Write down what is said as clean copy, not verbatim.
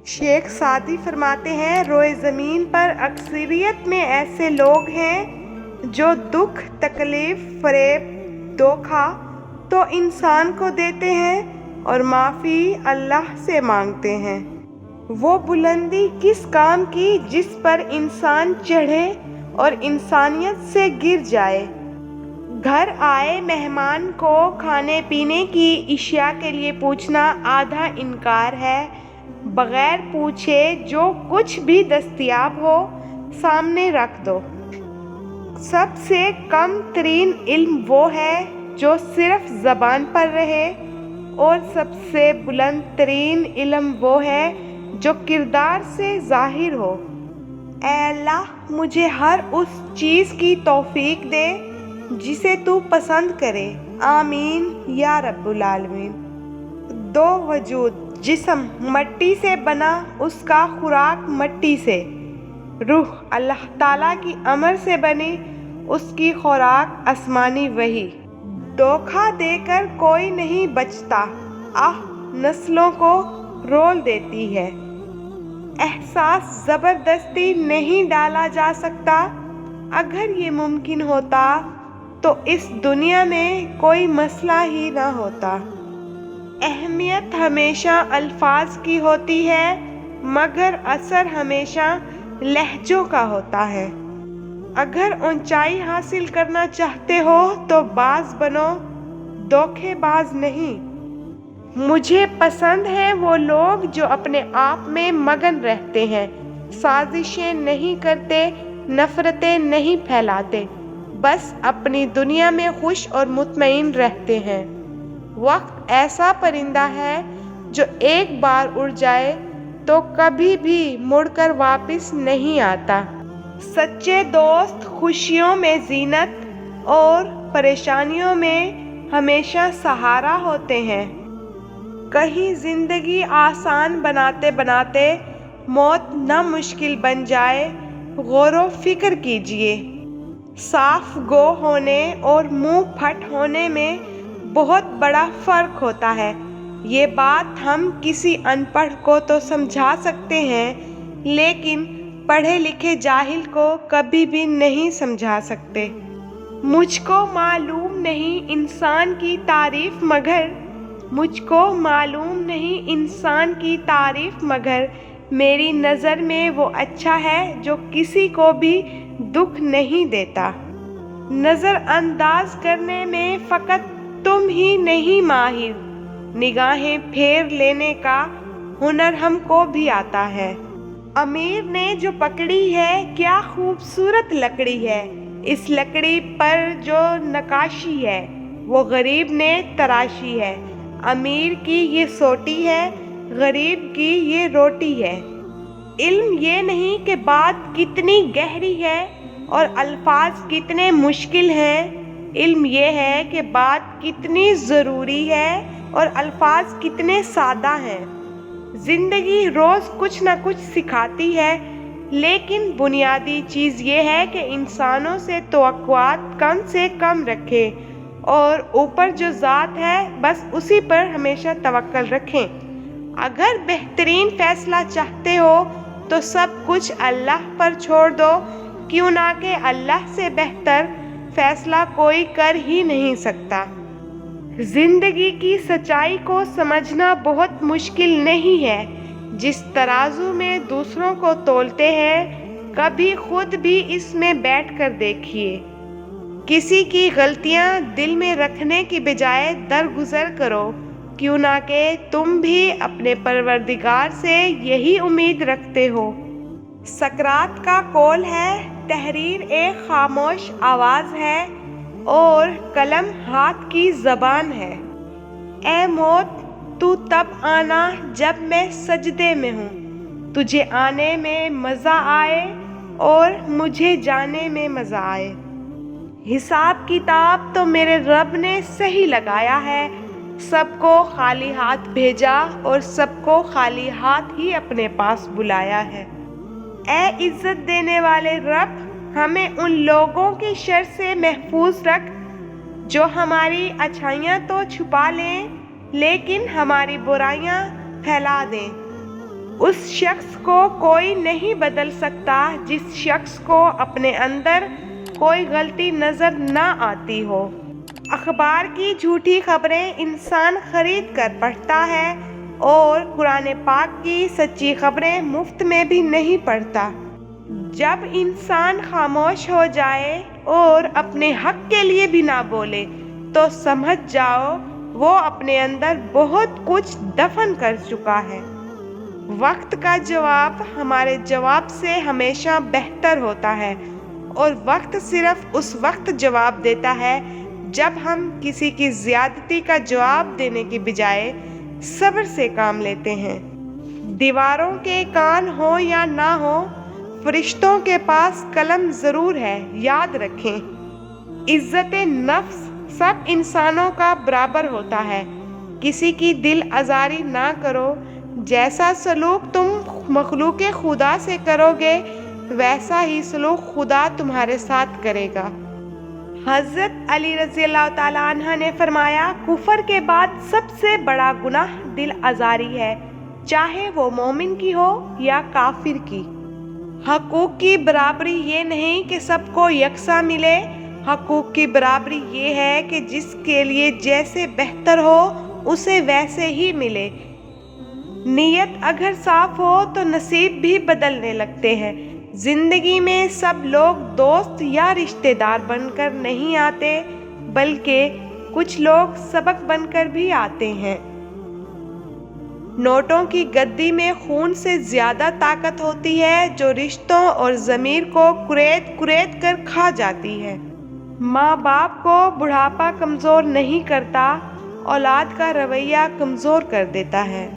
شیخ Saadi فرماتے ہیں، روئے زمین پر اکثریت میں ایسے لوگ ہیں جو دکھ، تکلیف، فریب، دھوکہ تو انسان کو دیتے ہیں اور معافی اللہ سے مانگتے ہیں۔ وہ بلندی کس کام کی جس پر انسان چڑھے اور انسانیت سے گر جائے۔ گھر آئے مہمان کو کھانے پینے کی اشیاء کے لیے پوچھنا آدھا انکار ہے۔ بغیر پوچھے جو کچھ بھی دستیاب ہو سامنے رکھ دو۔ سب سے کم ترین علم وہ ہے جو صرف زبان پر رہے، اور سب سے بلند ترین علم وہ ہے جو کردار سے ظاہر ہو۔ اے اللہ، مجھے ہر اس چیز کی توفیق دے جسے تو پسند کرے، آمین یا رب العالمین۔ دو وجود، جسم مٹی سے بنا، اس کا خوراک مٹی سے، روح اللہ تعالیٰ کی امر سے بنی، اس کی خوراک آسمانی وحی۔ دھوکہ دے کر کوئی نہیں بچتا، آہ نسلوں کو رول دیتی ہے۔ احساس زبردستی نہیں ڈالا جا سکتا، اگر یہ ممکن ہوتا تو اس دنیا میں کوئی مسئلہ ہی نہ ہوتا۔ اہمیت ہمیشہ الفاظ کی ہوتی ہے، مگر اثر ہمیشہ لہجوں کا ہوتا ہے۔ اگر اونچائی حاصل کرنا چاہتے ہو تو باز بنو، دھوکے باز نہیں۔ مجھے پسند ہیں وہ لوگ جو اپنے آپ میں مگن رہتے ہیں، سازشیں نہیں کرتے، نفرتیں نہیں پھیلاتے، بس اپنی دنیا میں خوش اور مطمئن رہتے ہیں۔ وقت ایسا پرندہ ہے جو ایک بار اڑ جائے تو کبھی بھی مڑ کر واپس نہیں آتا۔ سچے دوست خوشیوں میں زینت اور پریشانیوں میں ہمیشہ سہارا ہوتے ہیں۔ کہیں زندگی آسان بناتے بناتے موت نہ مشکل بن جائے، غور و فکر کیجیے۔ صاف گو ہونے اور منہ پھٹ ہونے میں بہت بڑا فرق ہوتا ہے۔ یہ بات ہم کسی ان پڑھ کو تو سمجھا سکتے ہیں، لیکن پڑھے لکھے جاہل کو کبھی بھی نہیں سمجھا سکتے۔ مجھ کو معلوم نہیں انسان کی تعریف مگر، مجھ کو معلوم نہیں انسان کی تعریف مگر، میری نظر میں وہ اچھا ہے جو کسی کو بھی دکھ نہیں دیتا۔ نظر انداز کرنے میں فقط تم ہی نہیں ماہر، نگاہیں پھیر لینے کا ہنر ہم کو بھی آتا ہے۔ امیر نے جو پکڑی ہے کیا خوبصورت لکڑی ہے، اس لکڑی پر جو نقاشی ہے وہ غریب نے تراشی ہے۔ امیر کی یہ سوٹی ہے، غریب کی یہ روٹی ہے۔ علم یہ نہیں کہ بات کتنی گہری ہے اور الفاظ کتنے مشکل ہیں، علم یہ ہے کہ بات کتنی ضروری ہے اور الفاظ کتنے سادہ ہیں۔ زندگی روز کچھ نہ کچھ سکھاتی ہے، لیکن بنیادی چیز یہ ہے کہ انسانوں سے توقعات کم سے کم رکھیں اور اوپر جو ذات ہے بس اسی پر ہمیشہ توکل رکھیں۔ اگر بہترین فیصلہ چاہتے ہو تو سب کچھ اللہ پر چھوڑ دو، کیوں نہ کہ اللہ سے بہتر فیصلہ کوئی کر ہی نہیں سکتا۔ زندگی کی سچائی کو سمجھنا بہت مشکل نہیں ہے۔ جس ترازو میں دوسروں کو تولتے ہیں، کبھی خود بھی اس میں بیٹھ کر دیکھیے۔ کسی کی غلطیاں دل میں رکھنے کی بجائے درگزر کرو، کیوں نہ کہ تم بھی اپنے پروردگار سے یہی امید رکھتے ہو۔ سقراط کا قول ہے، تحریر ایک خاموش آواز ہے اور قلم ہاتھ کی زبان ہے۔ اے موت، تو تب آنا جب میں سجدے میں ہوں، تجھے آنے میں مزہ آئے اور مجھے جانے میں مزہ آئے۔ حساب کتاب تو میرے رب نے صحیح لگایا ہے، سب کو خالی ہاتھ بھیجا اور سب کو خالی ہاتھ ہی اپنے پاس بلایا ہے۔ اے عزت دینے والے رب، ہمیں ان لوگوں کی شر سے محفوظ رکھ جو ہماری اچھائیاں تو چھپا لیں لیکن ہماری برائیاں پھیلا دیں۔ اس شخص کو کوئی نہیں بدل سکتا جس شخص کو اپنے اندر کوئی غلطی نظر نہ آتی ہو۔ اخبار کی جھوٹی خبریں انسان خرید کر پڑھتا ہے اور قرآن پاک کی سچی خبریں مفت میں بھی نہیں پڑھتا۔ جب انسان خاموش ہو جائے اور اپنے حق کے لیے بھی نہ بولے تو سمجھ جاؤ وہ اپنے اندر بہت کچھ دفن کر چکا ہے۔ وقت کا جواب ہمارے جواب سے ہمیشہ بہتر ہوتا ہے، اور وقت صرف اس وقت جواب دیتا ہے جب ہم کسی کی زیادتی کا جواب دینے کی بجائے صبر سے کام لیتے ہیں۔ دیواروں کے کان ہوں یا نہ ہوں، فرشتوں کے پاس قلم ضرور ہے، یاد رکھیں۔ عزت نفس سب انسانوں کا برابر ہوتا ہے۔ کسی کی دل آزاری نہ کرو۔ جیسا سلوک تم مخلوق خدا سے کرو گے ویسا ہی سلوک خدا تمہارے ساتھ کرے گا۔ حضرت علی رضی اللہ تعالیٰ عنہ نے فرمایا، کفر کے بعد سب سے بڑا گناہ دل آزاری ہے، چاہے وہ مومن کی ہو یا کافر کی۔ حقوق کی برابری یہ نہیں کہ سب کو یکساں ملے، حقوق کی برابری یہ ہے کہ جس کے لیے جیسے بہتر ہو اسے ویسے ہی ملے۔ نیت اگر صاف ہو تو نصیب بھی بدلنے لگتے ہیں۔ زندگی میں سب لوگ دوست یا رشتہ دار بن کر نہیں آتے، بلکہ کچھ لوگ سبق بن کر بھی آتے ہیں۔ نوٹوں کی گدی میں خون سے زیادہ طاقت ہوتی ہے جو رشتوں اور ضمیر کو کریت کریت کر کھا جاتی ہے۔ ماں باپ کو بڑھاپا کمزور نہیں کرتا، اولاد کا رویہ کمزور کر دیتا ہے۔